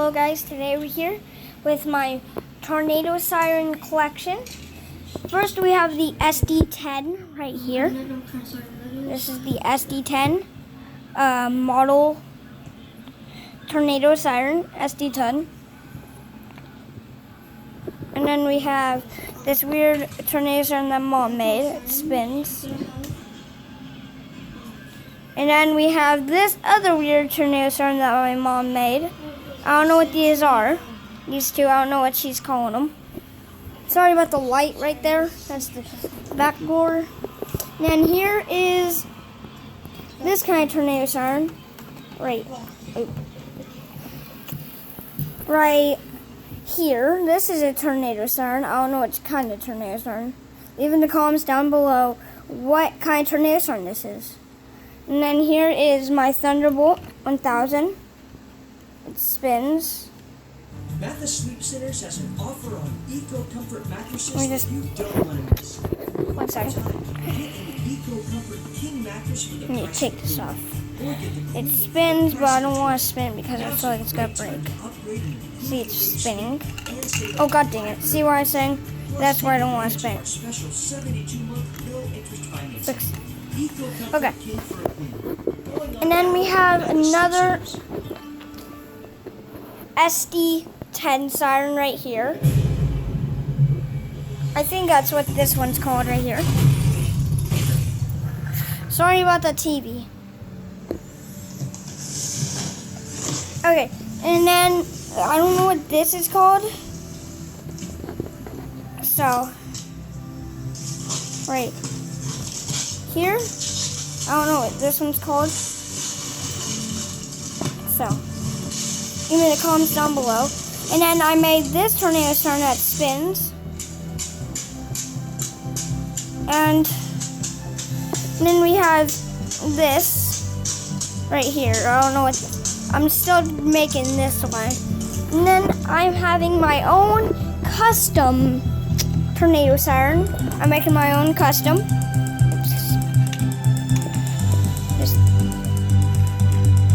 Hello guys, today we're here with my tornado siren collection. First we have the SD10 right here. This is the SD10 model tornado siren, SD10. And then we have this weird tornado siren that Mom made. It spins. And then we have this other weird tornado siren that my mom made. I don't know what these are. These two, I don't know what she's calling them. Sorry about the light right there. That's the back door. And then here is this kind of tornado siren. Right here. This is a tornado siren. I don't know what kind of tornado siren. Leave in the comments down below what kind of tornado siren this is. And then here is my Thunderbolt 1000. It spins. Mathis Sleep Centers has an offer on Eco Comfort mattresses Just that you don't want to miss. 1 second. Get an Eco Comfort King mattress for the Let me price take of this one. off. Or get the It spins, but I don't want to spin because I feel like it's gonna break. See, it's spinning. Oh god dang it! See what I'm saying? That's why I don't want to spin. Special 72-month no interest financing. Fix. Eco Comfort Okay. King for a Queen. And then we have another SD10 siren right here. I think that's what this one's called right here. Sorry about the TV. Okay, and then I don't know what this is called. So, right here, I don't know what this one's called. So, give me the comments down below. And then I made this tornado siren that spins. And then we have this right here. I don't know what. I'm still making this one. And then I'm having my own custom tornado siren. I'm making my own custom.